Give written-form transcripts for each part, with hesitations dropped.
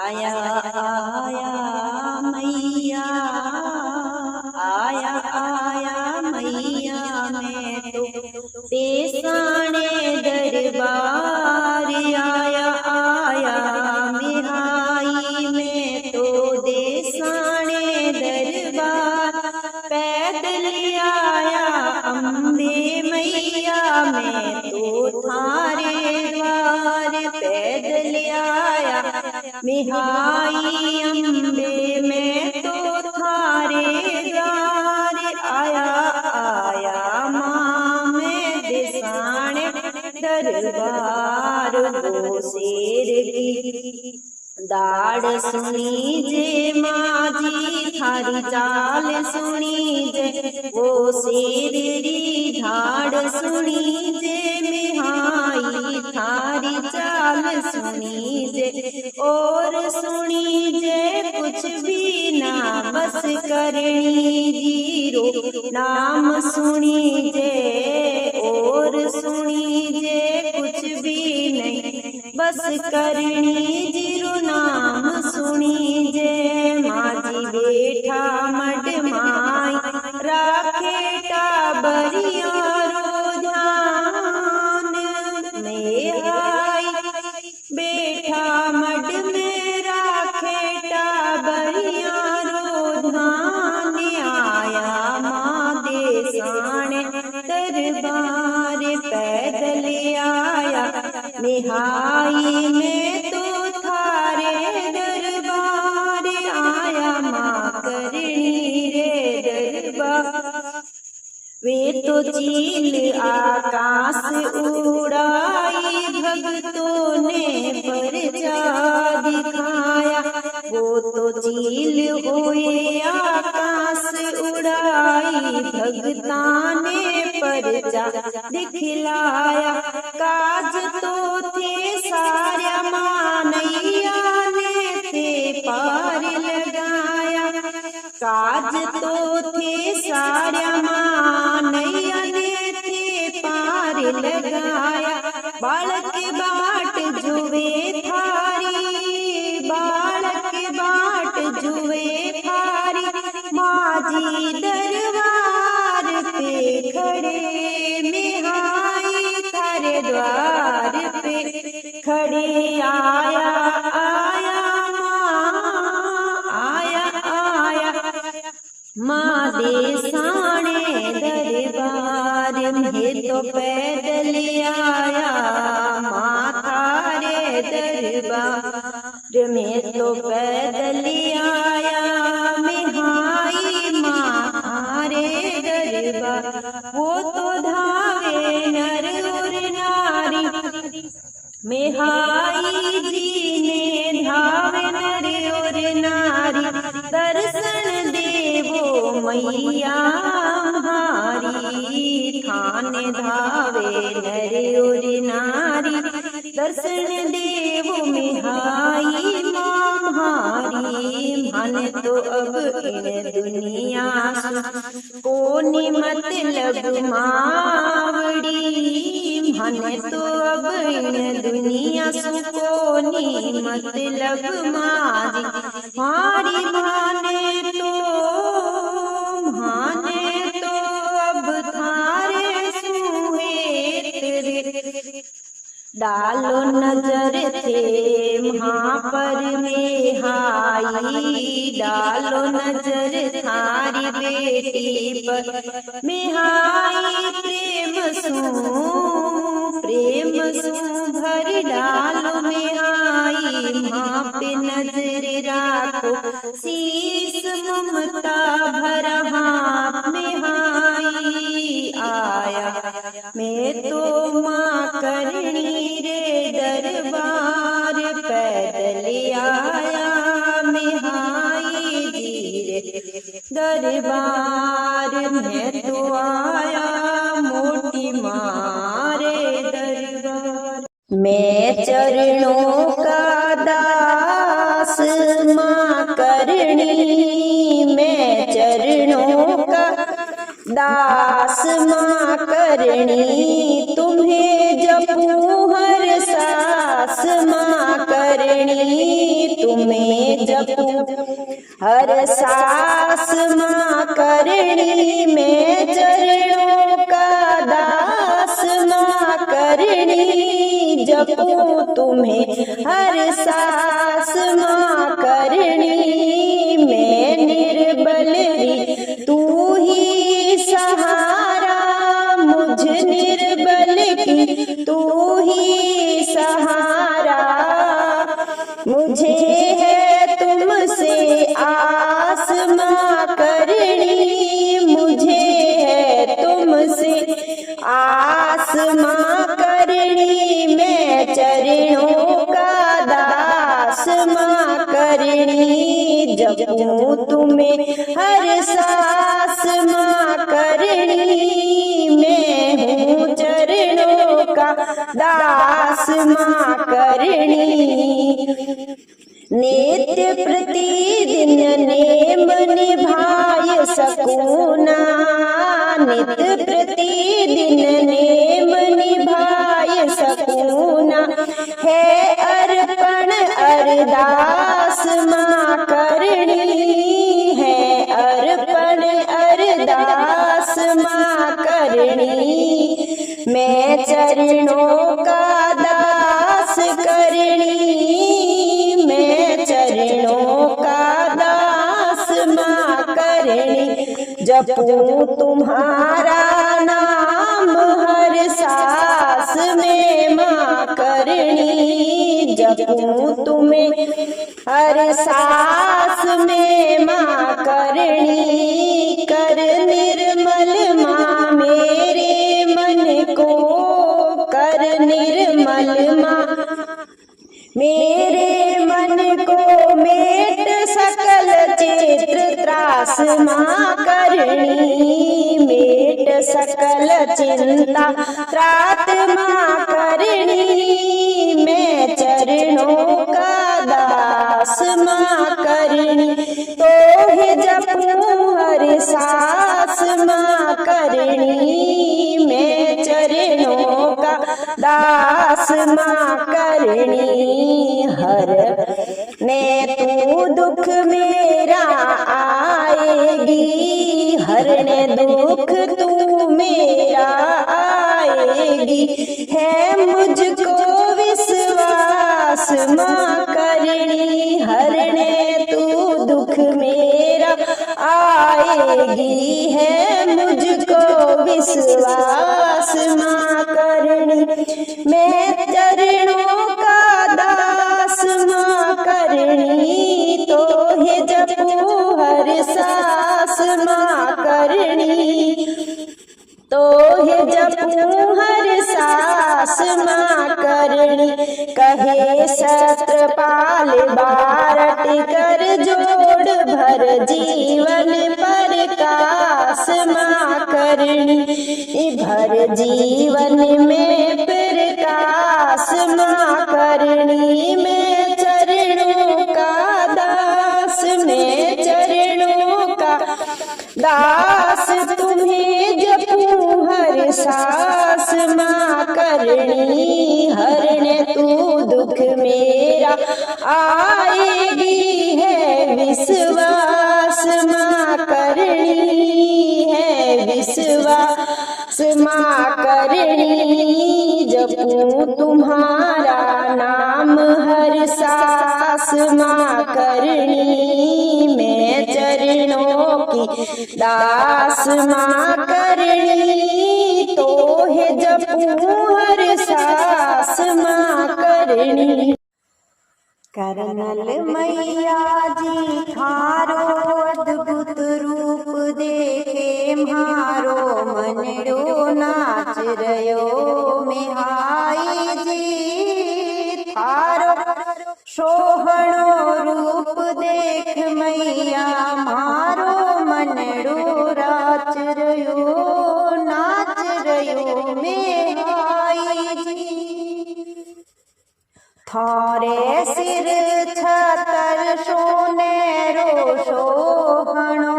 आया आया मैया, आया आया मैया, मैं तो तेसाने दरबार आया आया मिहाई, मैं तो देसाने दरबार पैदल आया अम्बे मैया, मैं तो थारे द्वार पैदल आया मिहाई अम्बे, मैं तो थारे द्वार आया आया माँ, मैं देसाने दरबार। वो शेर की दाड़ सुनी जे माझी, थारी चाल सुनी जे, वो शेर री धाड़ सुनी जे मिहाई, थारी चाल सुनी जे, और सुनी जे कुछ भी ना बस करनी जीरो नाम सुनी जे, और सुनी जे कुछ भी नहीं बस करनी जीरो नाम सुनी जे, माझी बेठा मडमाई राखे टाबरिया रो ध्यान, मेहाई बेठा मड में राखे टाबरिया रो ध्यान, आया माँ देसाने दरबार पैदल आया मिहाई, मैं तो थारे दरबार आया माँ करनी रे दरबार। वे तो चील आकाश उड़ाई भगतों ने परचा दिखाया, वो तो चील हुए आकाश उड़ाई भगता ने परचा दिखलाया, काज तो थे सारा मानैया ने थे पार लगाया, काज तो थे सारा मानैया ने थे पार लगाया, बालक बाट जुए थारी, बालक बाट जुए थारी, माझी दरबार पे खड़े मिहाई, थारे द्वार पे खड़े आया आया माँ, आया आया माँ देसाने दरबार, में तो पैदल आया माँ थारे दरबार, में तो पैदल आया मिहाई माँ थारे दरबार, वो तो धावे नर और नारी, मिहाई जी ने धावे नर और नारी, दर्शन देवो मैया हमारी, थाने धावे नर और नारी, दर्शन देवो मिहाई माँ हमारी, मन तो अब इन दुनिया को मतलब मावड़ी, मन तो अब इन दुनिया को मतलब मारी, मारी माने तो अब थारे सुहे तेरे, डालो नजर थे वहाँ पर मिहाई, डालो नजर थारी बेटी पर मिहाई, प्रेम सू भर डालो मिहाई, माँ पे नजर राखो शीस ममता भरा हाथ मिहाई, आया मैं तो माँ करनी रे दरबार पैदल आया मिहाई जी रे दरबार, मैं तो आया मोटी मारे दरबार, मैं चरणों का दास माँ करनी, मैं चरणों का दास माँ करनी, तुम्हें जपू हर सास माँ करनी, तुम्हें जपू हर सास माँ करणी में चरणों का दास माँ करणी जपू तुम्हें हर सास माँ करणी मैं निर्बल री तू ही सहारा मुझ निर्बल की तू ही सहारा मुझे है तुमसे आस माँ करणी मुझे है तुमसे आस माँ करणी मैं चरणों का दास माँ करणी जपू तुम्हें हर सास माँ करणी मैं हूँ चरणों का दास माँ करणी नित्य प्रतिदिन नेम निभाय सकूना नित्य प्रतिदिन नेम निभाय सकूना है अर्पण अरदास माँ करणी है अर्पण अरदास माँ करणी मैं चरणों का दास करणी मैं चरणों का दास माँ करणी जपू तुम्हारा नाम हर सास में माँ करणी जपू तुम्हें हर सास में माँ करणी कर निर्मल माँ मेरे मन को कर निर्मल माँ मेरे मन को मेट सकल चित्र त्रास माँ करणी मेट सकल चिंता त्रात माँ करणी मैं चरणों का दास माँ करणी तो ही जपू हर सास माँ करणी मैं चरणों का दास माँ करणी हर ने तू दुख मेरा आएगी हरने दुख तू मेरा आएगी है मुझको विश्वास माँ करणी हरने तू दुख मेरा आएगी है मुझको विश्वास माँ करणी मैं चरणों का दास माँ करणी तो हे जपू हर सास माँ करणी तो हे जपू हर सास माँ करणी कहे सत्रपाल बारट कर जोड़ भर जीवन प्रकाश माँ करणी भर जीवन में प्रकाश माँ करणी मैं चरणों का दास मैं चरणों का दास तुम्हें जपू हर सास माँ करणी हरने तू दुख मेरा आएगी है विश्वास माँ करणी है विश्वास माँ करणी जपू तुम्हारा नाम हर सास माँ करणी मैं चरणों की दास माँ करणी तो है जपू हर सास माँ करणी करनल मैया जी थारो अद्भुत रूप देखे म्हारो मनड़ो नाच रयो मिहाई जी थारो सोहणो रूप देख मैया म्हारो मनड़ो नाच रयो मिहाई जी थारे सिर छतर सोनेरो शोभणो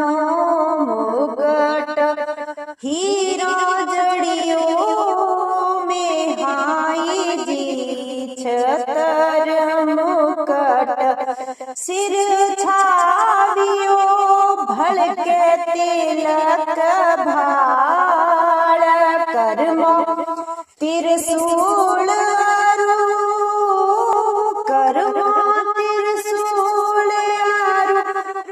मुगट हीरा जड़ियो में हाई जी छतर मुकट सिर त्रिशूल कर्मा त्रिशूल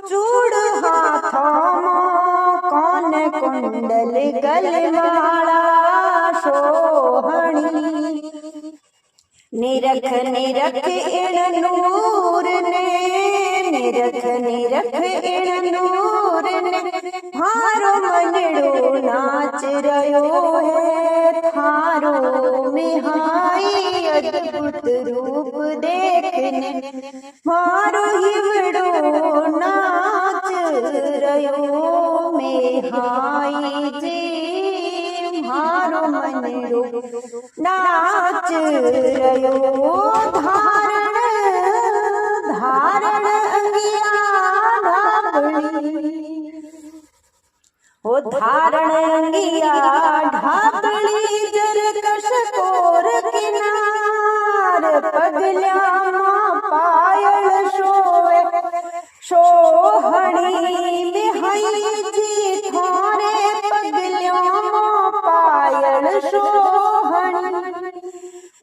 चूड़ हाथों कौन कुंडल गलमाला सोहणी निरख निरख इण नूर ने निरख निरख इण नूर ने थारो मनड़ो नाच रयो है थारो मिहाई अद्भुत रूप देखने मारो हिवड़ो नाच रयो मिहाई जी मारो मनड़ो नाच रयो धारण धारण अंगिया ढाबड़ी ओ धारण अंगिया ढाबड़ी जरकश कोर किनार पगल्या पायल शोए सोहणी बिहाई जी थारे पगल्या पायल सोहणी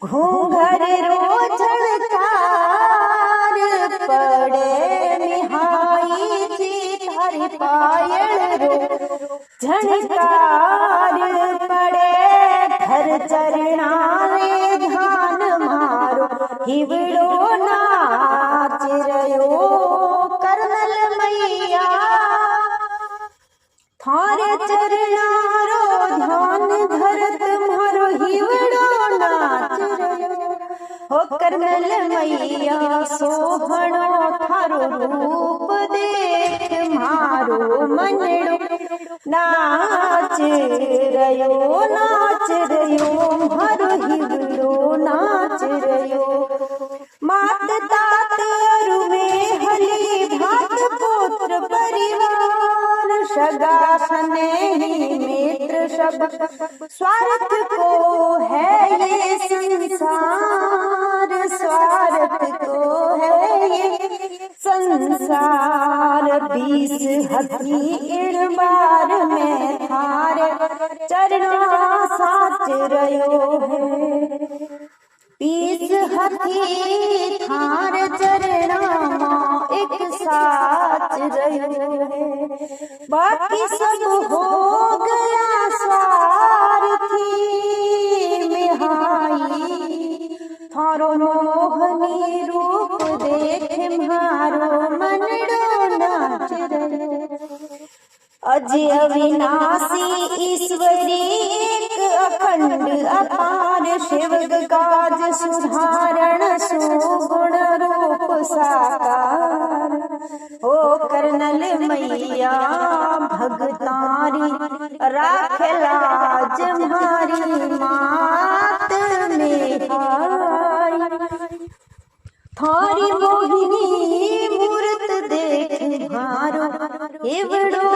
घूंघर रो झड़कार पड़े मिहाई जी थारी पायल रो झड़कार पड़े धर चरणा रे ध्यान मारो हिवड़ो नाच रयो कर्नल मैया थारे चरणा रो ध्यान धरत मारो हिवड़ो नाच रयो हो कर्नल मैया सोहणो थारो रूप देख मारो मनड़ो नाच रयो मारो हिवड़ो नाच रयो मात तात रुमे हली भात पुत्र परिवार सगा स्नेही मित्र सब स्वार्थ को है ये संसार स्वार्थ को है ये संसार 20 हथी इण बार में थारे चरणा साच रयो है 20 हथी थार चरणा मां एक साच रयो है बाकी सब हो गया स्वार्थी मिहाई थारो मोहनी रूप देख मारो मनड़ो नाच रयो अजय अविनाशी ईश्वरी एक अखंड अपार शिवग काज सुधारण सुगुण रूप साकार ओ कर्नल मैया भगतारी राख लाज मारी मात में थारी मोहिनी मूर्त देख मारो हिवड़ो